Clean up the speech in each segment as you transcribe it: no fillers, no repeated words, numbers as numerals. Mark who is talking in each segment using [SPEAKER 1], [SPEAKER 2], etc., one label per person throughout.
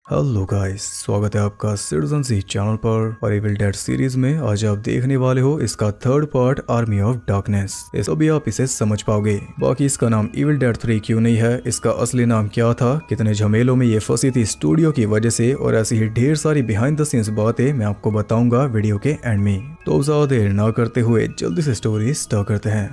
[SPEAKER 1] Hello guys, स्वागत है आपका सिटीजन सी चैनल पर। और इविल डेड सीरीज में आज आप देखने वाले हो इसका third part army of darkness. इस अभी आप इसे समझ पाओगे। बाकी इसका नाम इविल डेड 3 क्यों नहीं है, इसका असली नाम क्या था, कितने झमेलों में ये फंसी थी स्टूडियो की वजह से, और ऐसी ही ढेर सारी बिहाइंड द सीन्स बातें मैं आपको बताऊंगा वीडियो के एंड में। तो ज्यादा देर ना करते हुए जल्दी से स्टोरी स्टार्ट करते हैं।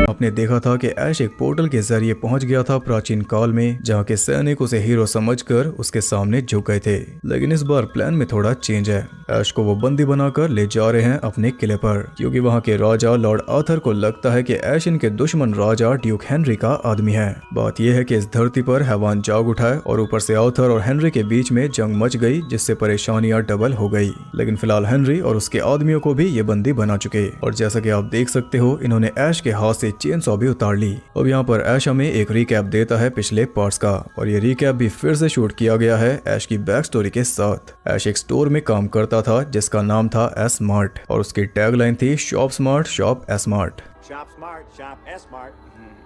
[SPEAKER 1] आपने देखा था कि ऐश एक पोर्टल के जरिए पहुंच गया था प्राचीन काल में, जहां के सैनिक उसे हीरो समझकर उसके सामने झुक गए थे। लेकिन इस बार प्लान में थोड़ा चेंज है। ऐश को वो बंदी बनाकर ले जा रहे हैं अपने किले पर, क्योंकि वहां के राजा लॉर्ड आर्थर को लगता है कि ऐश इनके दुश्मन राजा ड्यूक हेनरी का आदमी है। बात यह है कि इस धरती पर हैवान जाग उठाए और ऊपर से आर्थर और हेनरी के बीच में जंग मच गई, जिससे परेशानियां डबल हो गई। लेकिन फिलहाल हेनरी और उसके आदमियों को भी ये बंदी बना चुके, और जैसा कि आप देख सकते हो इन्होंने ऐश के हाथ से चेनसॉ भी उतार ली। अब यहाँ पर ऐश हमें एक रिकैप देता है पिछले पार्ट्स का, और ये रिकैप भी फिर से शूट किया गया है ऐश की बैक स्टोरी के साथ। ऐश एक स्टोर में काम करता था जिसका नाम था एस स्मार्ट, और उसकी टैगलाइन थी shop smart shop S smart.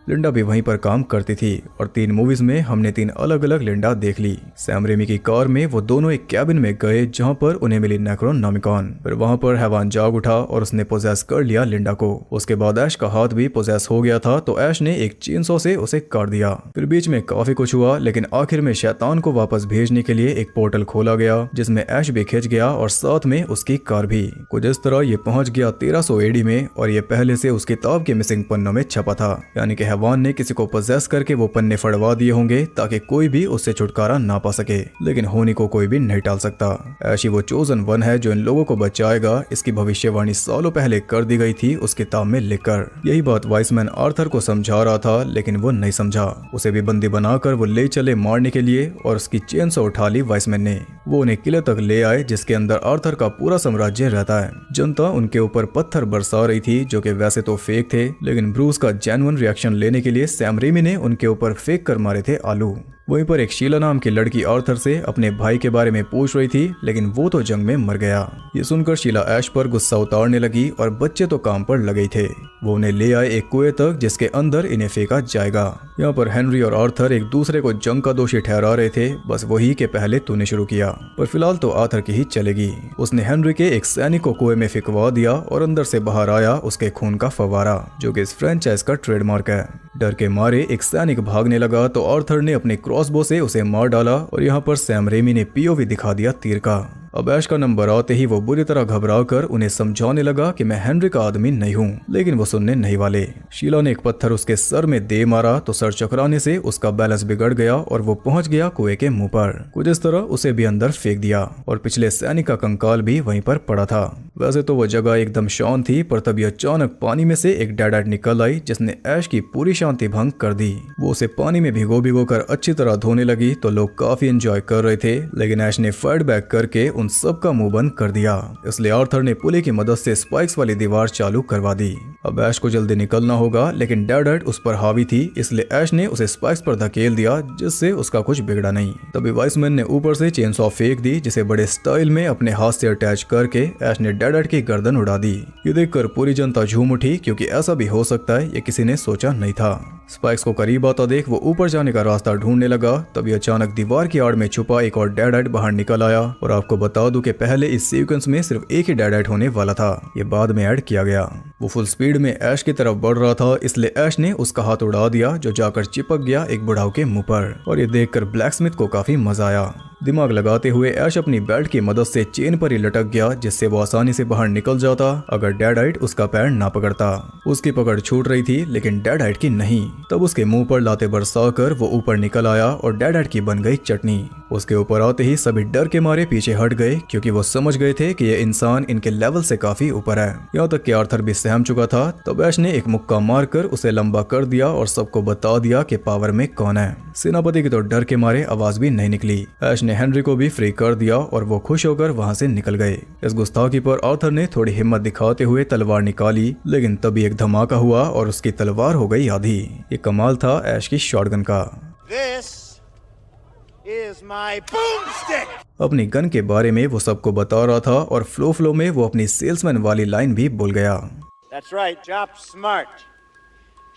[SPEAKER 1] Linda भी वहीं पर काम करती थी, और 3 मूवीज में हमने 3 अलग अलग लिंडा देख ली। सैम रेमी की कार में वो दोनों एक कैबिन में गए जहां पर उन्हें मिली नेक्रोनोमिकॉन। फिर वहां पर हैवान जाग उठा और उसने पोजेस कर लिया लिंडा को। उसके बाद ऐश का हाथ भी पोजेस हो गया था, तो ऐश ने एक चेनसॉ से उसे काट दिया। फिर बीच में काफी कुछ हुआ, लेकिन आखिर में शैतान को वापस भेजने के लिए एक पोर्टल खोला गया जिसमें ऐश भी खिंच गया और साथ में उसकी कार भी। कुछ इस तरह ये पहुंच गया 1300 एडी में, और ये पहले से उस किताब के मिसिंग पन्नों में छपा था। यानी कि हैवान ने किसी को पोजेस करके वो पन्ने फड़वा दिए होंगे ताकि कोई भी उससे छुटकारा ना पा सके, लेकिन होनी को कोई भी नहीं टाल सकता। ऐशी वो चोजन वन है जो इन लोगों को बचाएगा। इसकी भविष्यवाणी सालों पहले कर दी गई थी उस किताब में लिखकर। यही बात वाइसमैन आर्थर को समझा रहा था, लेकिन वो नहीं समझा। उसे भी बंदी बनाकर वो ले चले मारने के लिए, और उसकी चेनसॉ उठा ली वाइसमैन ने। वो उन्हें किले तक ले आए जिसके अंदर आर्थर का पूरा साम्राज्य रहता है। जनता उनके ऊपर पत्थर बरसा रही थी जो कि वैसे तो फेक थे, लेकिन ब्रूस का जेन्युइन रिएक्शन लेने के लिए सैम रेमी ने उनके ऊपर फेंक कर मारे थे आलू। वहीं पर एक शीला नाम की लड़की आर्थर से अपने भाई के बारे में पूछ रही थी, लेकिन वो तो जंग में मर गया। ये सुनकर शीला ऐश पर गुस्सा उतारने लगी, और बच्चे तो काम पर लगे थे। वो उन्हें ले आए एक कुएं तक जिसके अंदर इन्हें फेंका जाएगा। यहाँ पर हेनरी और आर्थर एक दूसरे को जंग का दोषी ठहरा रहे थे, बस वही के पहले तूने शुरू किया। पर फिलहाल तो आर्थर की ही चलेगी। उसने हेनरी के एक सैनिक को कुएं में फेंकवा दिया, और अंदर से बाहर आया उसके खून का फव्वारा, जो कि इस फ्रेंचाइज का ट्रेडमार्क है। डर के मारे एक सैनिक भागने लगा तो आर्थर ने अपने क्रॉसबो से उसे मार डाला, और यहाँ पर सैम रेमी ने पीओवी दिखा दिया तीर का। अब ऐश का नंबर आते ही वो बुरी तरह घबराकर उन्हें समझाने लगा कि मैं हेनरी का आदमी नहीं हूँ, लेकिन वो सुनने नहीं वाले। शीला ने एक पत्थर उसके सर में दे मारा तो सर चकराने से उसका बैलेंस बिगड़ गया, और वो पहुंच गया कुएं के मुंह पर। कुछ इस तरह उसे भी अंदर फेंक दिया, और पिछले सैनिक का कंकाल भी वहीं पर पड़ा था। वैसे तो वो जगह एकदम शांत थी, पर तभी अचानक पानी में से एक डेड निकल आई जिसने ऐश की पूरी शांति भंग कर दी। वो उसे पानी में भिगो भिगो कर अच्छी तरह धोने लगी, तो लोग काफी एंजॉय कर रहे थे, लेकिन ऐश ने फाइट बैक करके उन सब का मुंह बंद कर दिया। इसलिए आर्थर ने पुले की मदद से स्पाइक्स वाली दीवार चालू करवा दी। अब ऐश को जल्दी निकलना होगा, लेकिन डेड उस पर हावी थी, इसलिए ऐश ने उसे स्पाइक्स पर धकेल दिया, जिससे उसका कुछ बिगड़ा नहीं। तभी वाइसमैन ने ऊपर से चेनसॉ फेंक दी, जिसे बड़े स्टाइल में अपने हाथ से अटैच करके ऐश ने डेड की गर्दन उड़ा दी। ये देखकर पूरी जनता झूम उठी, क्योंकि ऐसा भी हो सकता है ये किसी ने सोचा नहीं था। स्पाइक्स को करीब आता देख वो ऊपर जाने का रास्ता ढूंढने लगा, तभी अचानक दीवार की आड़ में छुपा एक और डेड बाहर निकल आया। और आपको बता दूं कि पहले इस सीक्वेंस में सिर्फ एक ही डेड होने वाला था, ये बाद में ऐड किया गया। वो फुल स्पीड में ऐश की तरफ बढ़ रहा था, इसलिए ऐश ने उसका हाथ उड़ा दिया, जो जाकर चिपक गया एक बुढ़ाऊ के मुंह पर। और ये देखकर ब्लैकस्मिथ को काफी मजा आया। दिमाग लगाते हुए ऐश अपनी बेल्ट की मदद से चेन पर ही लटक गया, जिससे वो आसानी से बाहर निकल जाता अगर डेडाइट उसका पैर ना पकड़ता। उसकी पकड़ छूट रही थी, लेकिन डेडाइट की नहीं। तब उसके मुंह पर लाते बरसाकर वो ऊपर निकल आया, और डेडाइट की बन गई चटनी। उसके ऊपर आते ही सभी डर के मारे पीछे हट गए, क्योंकि वो समझ गए थे कि ये इंसान इनके लेवल से काफी ऊपर है। यहाँ तक कि आर्थर भी सहम चुका था। तब ऐश ने एक मुक्का मारकर उसे लंबा कर दिया, और सबको बता दिया कि पावर में कौन है। सेनापति की तो डर के मारे आवाज भी नहीं निकली। ऐश ने हेनरी को भी फ्री कर दिया, और वो खुश होकर वहां से निकल गए। इस गुस्ताखी पर आर्थर ने थोड़ी हिम्मत दिखाते हुए तलवार निकाली, लेकिन तभी एक धमाका हुआ और उसकी तलवार हो गई आधी। ये कमाल था ऐश की शॉटगन का। अपनी गन के बारे में वो सबको बता रहा था, और फ्लो में वो अपनी सेल्समैन वाली लाइन भी भूल गया।
[SPEAKER 2] That's right. Shop smart.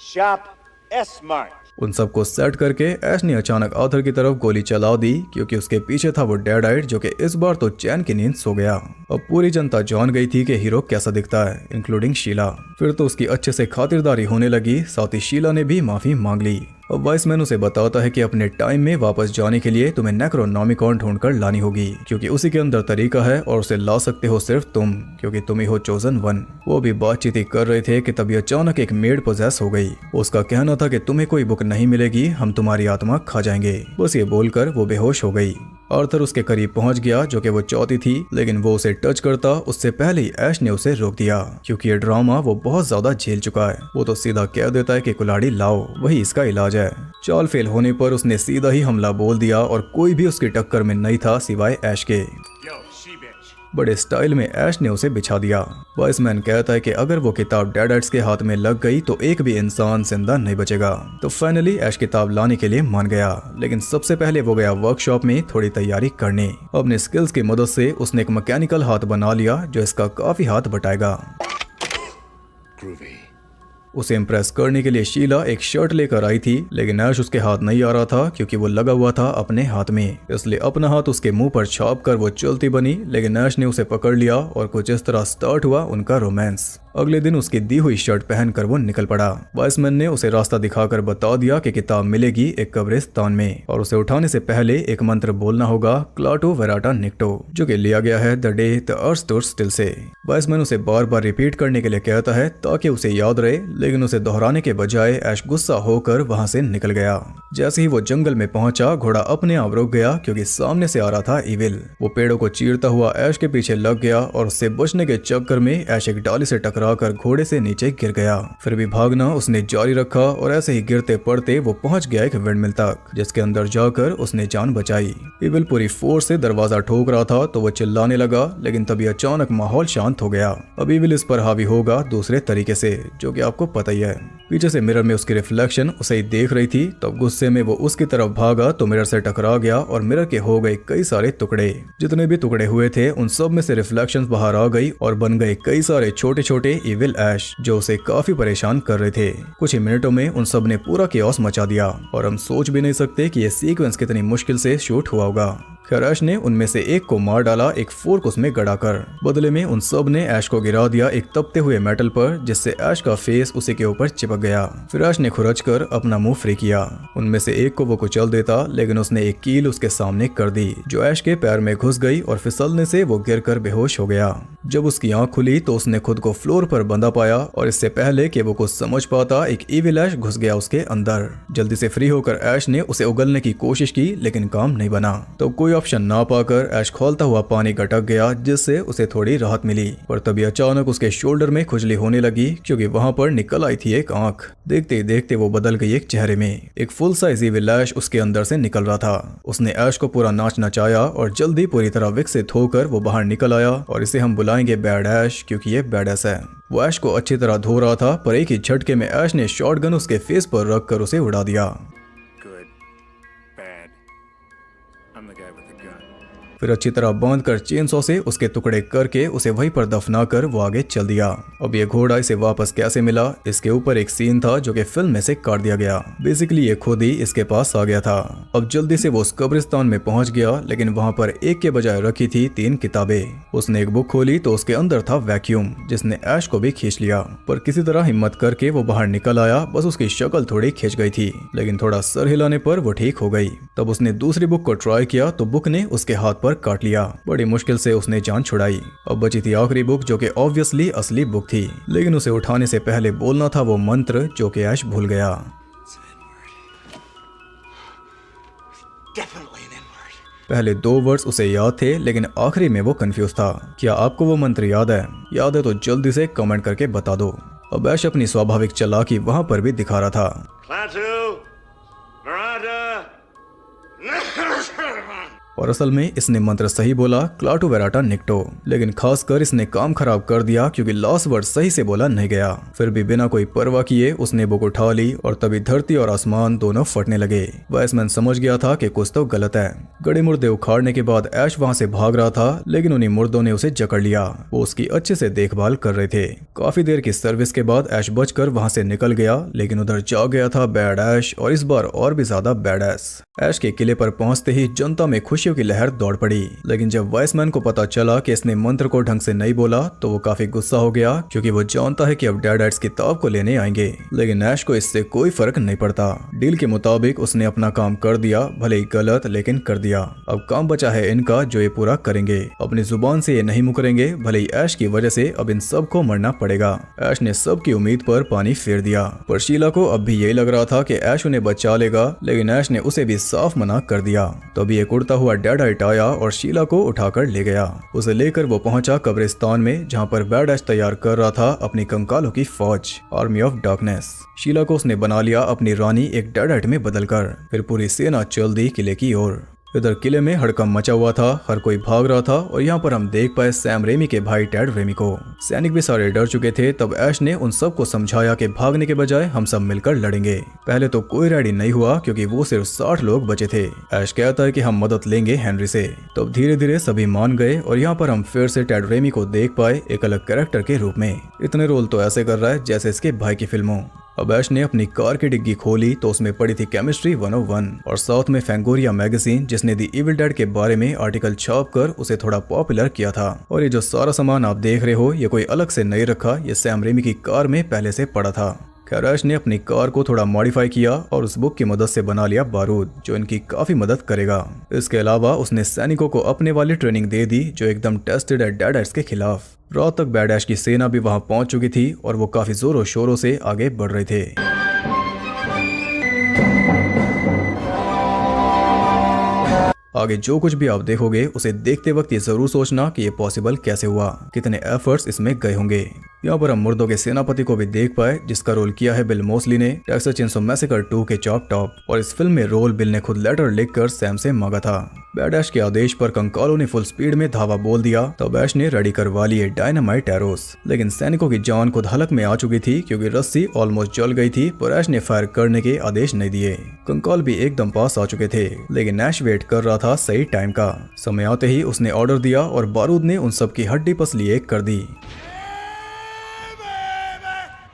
[SPEAKER 2] Shop S-Mart.
[SPEAKER 1] उन सबको सेट करके ऐश ने अचानक आर्थर की तरफ गोली चला दी क्योंकि उसके पीछे था वो डेड आइड जो कि इस बार तो चैन की नींद सो गया। अब पूरी जनता जान गई थी कि हीरो कैसा दिखता है, इंक्लूडिंग शीला। फिर तो उसकी अच्छे से खातिरदारी होने लगी, साथ ही शीला ने भी माफी मांग ली। अब वाइसमैन उसे बताता है कि अपने टाइम में वापस जाने के लिए तुम्हें नेक्रोनॉमिकॉन ढूंढकर लानी होगी क्योंकि उसी के अंदर तरीका है और उसे ला सकते हो सिर्फ तुम, क्योंकि तुम ही हो चोजन वन। वो भी बातचीत ही कर रहे थे कि तभी अचानक एक मेड पोजेस हो गई। उसका कहना था कि तुम्हें कोई बुक नहीं मिलेगी, हम तुम्हारी आत्मा खा जाएंगे। बस ये बोलकर वो बेहोश हो गई। आर्थर उसके करीब पहुंच गया जो कि वो चाहती थी, लेकिन वो उसे टच करता उससे पहले ही ऐश ने उसे रोक दिया क्योंकि ये ड्रामा वो बहुत ज्यादा झेल चुका है। वो तो सीधा कह देता है कि कुल्हाड़ी लाओ, वही इसका इलाज है। चाल फेल होने पर उसने सीधा ही हमला बोल दिया और कोई भी उसकी टक्कर में नहीं था सिवाय ऐश के। बड़े स्टाइल में ऐश ने उसे बिछा दिया। वाइसमैन कहता है कि अगर वो किताब डेडाइट्स के हाथ में लग गई तो एक भी इंसान जिंदा नहीं बचेगा। तो फाइनली ऐश किताब लाने के लिए मान गया, लेकिन सबसे पहले वो गया वर्कशॉप में थोड़ी तैयारी करने। अपने स्किल्स की मदद से उसने एक मैकेनिकल हाथ बना लिया जो इसका काफी हाथ बटाएगा। उसे इम्प्रेस करने के लिए शीला एक शर्ट लेकर आई थी, लेकिन ऐश उसके हाथ नहीं आ रहा था क्योंकि वो लगा हुआ था अपने हाथ में। इसलिए अपना हाथ उसके मुंह पर छाप कर वो चलती बनी, लेकिन ऐश ने उसे पकड़ लिया और कुछ इस तरह स्टार्ट हुआ उनका रोमांस। अगले दिन उसकी दी हुई शर्ट पहनकर वो निकल पड़ा। वाइसमैन ने उसे रास्ता दिखाकर बता दिया कि किताब मिलेगी एक कब्रिस्तान में और उसे उठाने से पहले एक मंत्र बोलना होगा, क्लाटो वेराटा निक्टो, जो कि लिया गया है the day the earth stood still say. Wiseman उसे बार बार रिपीट करने के लिए कहता है ताकि उसे याद रहे, लेकिन उसे दोहराने के बजाय ऐश गुस्सा होकर वहां से निकल गया। जैसे ही वो जंगल में पहुंचा, घोड़ा अपने आप रुक गया क्योंकि सामने से आ रहा था इविल। वो पेड़ों को चीरता हुआ ऐश के पीछे लग गया और उससे बचने के चक्कर में ऐश एक डाली से टकरा कर घोड़े से नीचे गिर गया। फिर भी भागना उसने जारी रखा और ऐसे ही गिरते पड़ते वो पहुंच गया एक विंडमिल तक, जिसके अंदर जाकर उसने जान बचाई। इविल पूरी फोर्स से दरवाजा ठोक रहा था तो वो चिल्लाने लगा, लेकिन तभी अचानक माहौल शांत हो गया। अब इविल इस पर हावी होगा दूसरे तरीके से, जो कि आपको पता ही है। पीछे से मिरर में उसकी रिफ्लेक्शन उसे ही देख रही थी। तब गुस्से में वो उसकी तरफ भागा तो मिरर से टकरा गया और मिरर के हो गए कई सारे टुकड़े। जितने भी टुकड़े हुए थे उन सब में से रिफ्लेक्शंस बाहर आ गई और बन गए कई सारे छोटे छोटे इविल ऐश जो उसे काफी परेशान कर रहे थे। कुछ ही मिनटों में उन सब ने पूरा कियोस मचा दिया और हम सोच भी नहीं सकते कि यह सीक्वेंस कितनी मुश्किल से शूट हुआ होगा। खैर ऐश ने उनमें से एक को मार डाला, एक फोर्क उसमें गड़ाकर। बदले में उन सब ने ऐश को गिरा दिया एक तपते हुए मेटल पर, जिससे ऐश का फेस उसी के ऊपर चिपक गया। फिर ऐश ने खुरचकर अपना मुंह फ्री किया। उनमें से एक को वो कुचल देता, लेकिन उसने एक कील उसके सामने कर दी जो ऐश के पैर में घुस गई और फिसलने से वो गिरकर बेहोश हो गया। जब उसकी आंख खुली तो उसने खुद को फ्लोर पर बंधा पाया और इससे पहले कि वो कुछ समझ पाता एक इविल ऐश घुस गया उसके अंदर। जल्दी से फ्री होकर ऐश ने उसे उगलने की कोशिश की, लेकिन काम नहीं बना। तो कोई ऑप्शन ना पाकर ऐश खोलता हुआ पानी गटक गया, जिससे उसे थोड़ी राहत मिली। पर तभी अचानक उसके शोल्डर में खुजली होने लगी क्योंकि वहां पर निकल आई थी एक आंख। देखते ही देखते वो बदल गई एक चेहरे में। एक फुल साइज इविल ऐश उसके अंदर से निकल रहा था। उसने ऐश को पूरा नाच नचाया और जल्दी पूरी तरह विकसित होकर वो बाहर निकल आया और इसे हम बुलाएंगे बैड ऐश, क्योंकि ये बैडएस है। वो ऐश को अच्छी तरह धो रहा था, पर एक ही झटके में ऐश ने शॉटगन उसके फेस पर रखकर उसे उड़ा दिया। फिर अच्छी तरह बांधकर चेनसॉ से उसके टुकड़े करके उसे वहीं पर दफना कर वो आगे चल दिया। अब ये घोड़ा इसे वापस कैसे मिला, इसके ऊपर एक सीन था जो कि फिल्म में से काट दिया गया। बेसिकली ये खुद ही इसके पास आ गया था। अब जल्दी से वो उस कब्रिस्तान में पहुंच गया, लेकिन वहां पर एक के बजाय रखी थी 3 किताबें। उसने एक बुक खोली तो उसके अंदर था वैक्यूम, जिसने ऐश को भी खींच लिया। पर किसी तरह हिम्मत करके वो बाहर निकल आया। बस उसकी शक्ल थोड़ी खिंच गई थी, लेकिन थोड़ा सर हिलाने पर वो ठीक हो गई। तब उसने दूसरी बुक को ट्राई किया तो बुक ने उसके हाथ पर काट लिया। बड़ी मुश्किल से उसने जान छुड़ाई। अब बची थी आखिरी बुक जो कि ऑब्वियसली असली बुक थी, लेकिन उसे उठाने से पहले बोलना था वो मंत्र जो कि ऐश भूल गया। पहले 2 वर्ड्स उसे याद थे, लेकिन आखिरी में वो कंफ्यूज था। क्या आपको वो मंत्र याद है? याद है तो जल्दी से कमेंट करके बता दो। अब ऐश अपनी स्वाभाविक चालाकी वहां पर भी दिखा रहा था। और असल में इसने मंत्र सही बोला, क्लाटू वेराटा निक्टो, लेकिन खासकर इसने काम खराब कर दिया क्योंकि लास्ट वर्ड सही से बोला नहीं गया। फिर भी बिना कोई परवाह किए उसने बुक उठा ली और तभी धरती और आसमान दोनों फटने लगे। वाइसमैन समझ गया था कि कुछ तो गलत है। गड़े मुर्दे उखाड़ने के बाद ऐश वहां से भाग रहा था, लेकिन उन्हीं मुर्दों ने उसे जकड़ लिया। वो उसकी अच्छे से देखभाल कर रहे थे। काफी देर की सर्विस के बाद ऐश बचकर वहां से निकल गया, लेकिन उधर जा गया था बैड ऐश, और इस बार और भी ज्यादा बैड ऐश के किले पर पहुंचते ही जनता में खुशियों की लहर दौड़ पड़ी। लेकिन जब वाइसमैन को पता चला कि इसने मंत्र को ढंग से नहीं बोला तो वो काफी गुस्सा हो गया, क्योंकि वो जानता है कि अब डेड ऐश किताब को लेने आएंगे। लेकिन ऐश को इससे कोई फर्क नहीं पड़ता। डील के मुताबिक उसने अपना काम कर दिया, भले ही गलत, लेकिन कर दिया। अब काम बचा है इनका जो ये पूरा करेंगे। अपनी जुबान से ये नहीं मुकरेंगे, भले ही ऐश की वजह से अब इन सबको मरना पड़ेगा। ऐश ने सबकी उम्मीद पर पानी फेर दिया, पर शीला को अब भी यही लग रहा था कि ऐश उन्हें बचा लेगा, लेकिन ऐश ने उसे भी साफ मना कर दिया। तभी एक उड़ता हुआ डेडाइट आया और शीला को उठाकर ले गया। उसे लेकर वो पहुंचा कब्रिस्तान में, जहां पर बैड ऐश तैयार कर रहा था अपनी कंकालों की फौज, आर्मी ऑफ डार्कनेस। शीला को उसने बना लिया अपनी रानी एक डेडाइट में बदलकर। फिर पूरी सेना चल दी किले की ओर। इधर किले में हड़कंप मचा हुआ था, हर कोई भाग रहा था, और यहाँ पर हम देख पाए सैम रेमी के भाई टेड रेमी को। सैनिक भी सारे डर चुके थे। तब ऐश ने उन सबको समझाया कि भागने के बजाय हम सब मिलकर लड़ेंगे। पहले तो कोई रेडी नहीं हुआ क्योंकि वो सिर्फ 60 लोग बचे थे। ऐश कहता है कि हम मदद लेंगे हेनरी से। तब धीरे धीरे सभी मान गए, और यहाँ पर हम फिर से टेड रेमी को देख पाए एक अलग कैरेक्टर के रूप में। इतने रोल तो ऐसे कर रहा है जैसे इसके भाई की फिल्मों। अब ऐश ने अपनी कार की डिग्गी खोली तो उसमें पड़ी थी केमिस्ट्री 101 और साथ में फैंगोरिया मैगजीन, जिसने दी इविल डेड के बारे में आर्टिकल छापकर उसे थोड़ा पॉपुलर किया था। और ये जो सारा सामान आप देख रहे हो, ये कोई अलग से नहीं रखा, ये सैम रेमी की कार में पहले से पड़ा था। खैर ऐश ने अपनी कार को थोड़ा मॉडिफाई किया और उस बुक की मदद से बना लिया बारूद, जो इनकी काफी मदद करेगा। इसके अलावा उसने सैनिकों को अपने वाली ट्रेनिंग दे दी जो एकदम टेस्टेड है डेड ऐश के खिलाफ। रात तक बैड ऐश की सेना भी वहां पहुंच चुकी थी और वो काफी जोरों शोरों से आगे बढ़ रहे थे। आगे जो कुछ भी आप देखोगे उसे देखते वक्त ये जरूर सोचना कि ये पॉसिबल कैसे हुआ, कितने एफर्ट्स इसमें गए होंगे। यहाँ पर हम मुर्दों के सेनापति को भी देख पाए, जिसका रोल किया है बिल मोस्ली ने टेक्सास चेनसो मैसेकर 2 के चॉप टॉप। और इस फिल्म में रोल बिल ने खुद लेटर लिखकर सैम से मांगा था। बैड ऐश के आदेश पर कंकालों ने फुल स्पीड में धावा बोल दिया, तब ऐश ने रेडी करवा लिए डायनामाइट एरोस। लेकिन सैनिकों की जान खुद हलक में आ चुकी थी क्योंकि रस्सी ऑलमोस्ट जल गई थी, पर ऐश ने फायर करने के आदेश नहीं दिए। कंकाल भी एकदम पास आ चुके थे, लेकिन ऐश वेट कर रहा था सही टाइम का। समय आते ही उसने ऑर्डर दिया और बारूद ने उन सबकी हड्डी पसली एक कर दी।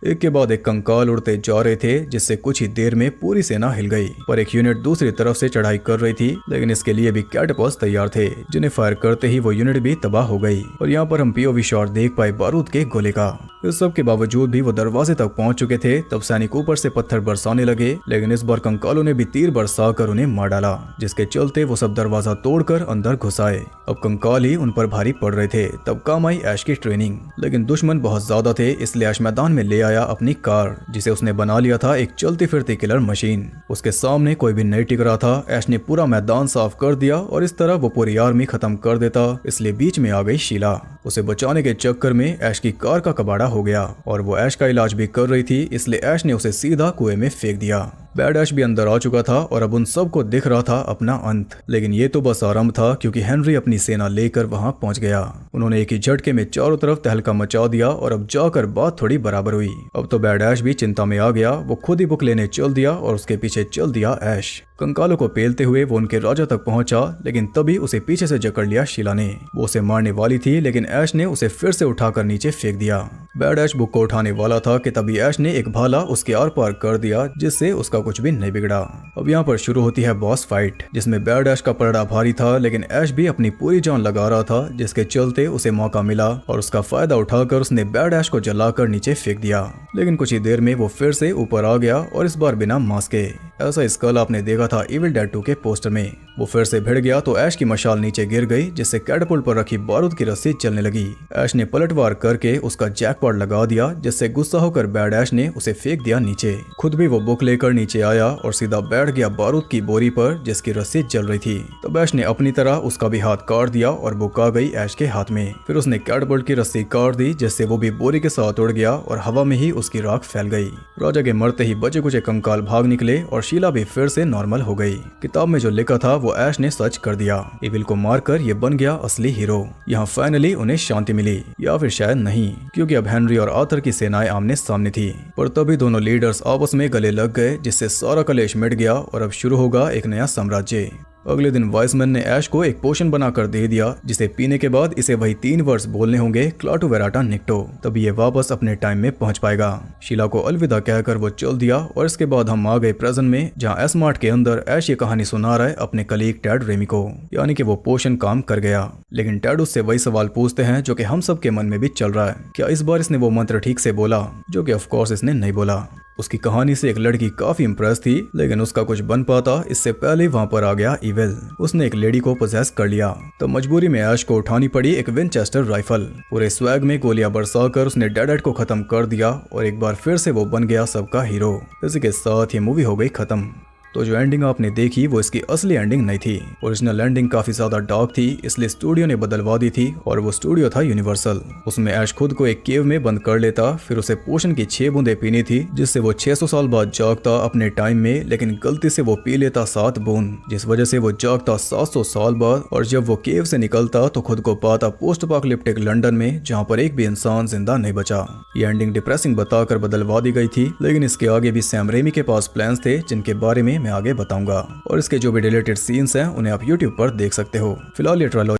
[SPEAKER 1] एक के बाद एक कंकाल उड़ते जा रहे थे, जिससे कुछ ही देर में पूरी सेना हिल गई। पर एक यूनिट दूसरी तरफ से चढ़ाई कर रही थी, लेकिन इसके लिए भी कैटअपल्स तैयार थे, जिन्हें फायर करते ही वो यूनिट भी तबाह हो गई। और यहाँ पर हम पीओवी शॉट देख पाए बारूद के गोले का। इस सब के बावजूद भी वो दरवाजे तक पहुंच चुके थे। तब सैनिक ऊपर से पत्थर बरसाने लगे, लेकिन इस बार कंकालों ने भी तीर बरसा कर उन्हें मार डाला, जिसके चलते वो सब दरवाजा तोड़कर अंदर घुस आए। अब कंकाल ही उन पर भारी पड़ रहे थे। तब काम आई ऐश की ट्रेनिंग, लेकिन दुश्मन बहुत ज्यादा थे, इसलिए ऐश मैदान में ले आया अपनी कार, जिसे उसने बना लिया था एक चलती फिरती किलर मशीन। उसके सामने कोई भी नहीं टिक रहा था। ऐश ने पूरा मैदान साफ कर दिया और इस तरह वो पूरी आर्मी खत्म कर देता, इसलिए बीच में आ गई शीला। उसे बचाने के चक्कर में ऐश की कार का कबाड़ा हो गया और वो ऐश का इलाज भी कर रही थी, इसलिए ऐश ने उसे सीधा कुएं में फेंक दिया। बैड ऐश भी अंदर आ चुका था और अब उन सबको दिख रहा था अपना अंत। लेकिन ये तो बस आरंभ था, क्योंकि हेनरी अपनी सेना लेकर वहां पहुंच गया। उन्होंने एक ही झटके में चारों तरफ तहलका मचा दिया और अब जाकर बात थोड़ी बराबर हुई। अब तो बैड ऐश भी चिंता में आ गया। वो खुद ही बुक लेने चल दिया और उसके पीछे चल दिया ऐश। कंकालों को पेलते हुए वो उनके राजा तक पहुंचा, लेकिन तभी उसे पीछे से जकड़ लिया शीला ने। वो उसे मारने वाली थी, लेकिन ऐश ने उसे फिर से उठाकर नीचे फेंक दिया। बैड ऐश बुक को उठाने वाला था कि तभी ऐश ने एक भाला उसके आर पार कर दिया, जिससे उसका कुछ भी नहीं बिगड़ा। अब यहाँ पर शुरू होती है बॉस फाइट, जिसमें बैड ऐश का पलड़ा भारी था, लेकिन ऐश भी अपनी पूरी जान लगा रहा था, जिसके चलते उसे मौका मिला और उसका फायदा उठाकर उसने बैड ऐश को जलाकर नीचे फेंक दिया। लेकिन कुछ ही देर में वो फिर से ऊपर आ गया और इस बार बिना मास्क के। ऐसा इस कल आपने देखा था इविल डेड 2 के पोस्टर में। वो फिर से भिड़ गया तो ऐश की मशाल नीचे गिर गई, जिससे कैटपुल्ट पर रखी बारूद की रस्सी चलने लगी। ऐश ने पलटवार करके उसका जैकपॉट थप्पड़ लगा दिया, जिससे गुस्सा होकर बैड ऐश ने उसे फेंक दिया नीचे। खुद भी वो बुक लेकर नीचे आया और सीधा बैठ गया बारूद की बोरी पर जिसकी रस्सी जल रही थी। तब ऐश ने अपनी तरह उसका भी हाथ काट दिया और बुक आ गई ऐश के हाथ में। फिर उसने कैटबोल्ट की रस्सी काट दी, जिससे वो भी बोरी के साथ उड़ गया और हवा में ही उसकी राख फैल गई। राजा के मरते ही बचे कुछ कंकाल भाग निकले और शीला भी फिर से नॉर्मल हो गई। किताब में जो लिखा था वो ऐश ने सच कर दिया। इविल को मारकर ये बन गया असली हीरो। यहाँ फाइनली उन्हें शांति मिली, या फिर शायद नहीं, क्योंकि अब हेनरी और आर्थर की सेनाएं आमने सामने थी। पर तभी दोनों लीडर्स आपस में गले लग गए, जिससे सारा कलेश मिट गया और अब शुरू होगा एक नया साम्राज्य। अगले दिन वाइसमैन ने ऐश को एक पोशन बनाकर दे दिया, जिसे पीने के बाद इसे वही 3 वर्ड्स बोलने होंगे, क्लाटू वेराटा निक्टो, तभी ये वापस अपने टाइम में पहुंच पाएगा। शीला को अलविदा कहकर वो चल दिया और इसके बाद हम आ गए प्रेजेंट में, जहां एस्मार्ट के अंदर ऐश ये कहानी सुना रहा है अपने कलीग टेड रेमी को, यानी कि वो पोशन काम कर गया। लेकिन टेड उससे वही सवाल पूछते हैं जो कि हम सब के मन में भी चल रहा है, क्या इस बार इसने वो मंत्र ठीक से बोला, जो कि ऑफकोर्स इसने नहीं बोला। उसकी कहानी से एक लड़की काफी इम्प्रेस थी, लेकिन उसका कुछ बन पाता इससे पहले वहां पर आ गया इविल। उसने एक लेडी को पोजेस कर लिया, तो मजबूरी में ऐश को उठानी पड़ी एक विंचेस्टर राइफल। पूरे स्वैग में गोलियां बरसाकर उसने डेड को खत्म कर दिया और एक बार फिर से वो बन गया सबका हीरो। इसी के साथ ये मूवी हो गई खत्म। तो जो एंडिंग आपने देखी वो इसकी असली एंडिंग नहीं थी। ओरिजिनल एंडिंग काफी ज्यादा डार्क थी, इसलिए स्टूडियो ने बदलवा दी थी और वो स्टूडियो था यूनिवर्सल। उसमें ऐश खुद को एक केव में बंद कर लेता, फिर उसे पोशन की 6 बूंदें पीनी थी, जिससे वो 600 साल बाद जागता अपने टाइम में, लेकिन गलती से वो पी लेता 7 बूंद, जिस वजह से वो जागता 700 साल बाद। और जब वो केव से निकलता तो खुद को पाता पोस्ट अपोकलिप्टिक लंदन में, जहाँ पर एक भी इंसान जिंदा नहीं बचा। ये एंडिंग डिप्रेसिंग बताकर बदलवा दी गई थी, लेकिन इसके आगे भी सैम रेमी के पास प्लान्स थे, जिनके बारे में मैं आगे बताऊंगा। और इसके जो भी रिलेटेड सीन्स हैं उन्हें आप YouTube पर देख सकते हो। फिलहाल ये ट्रायलॉजी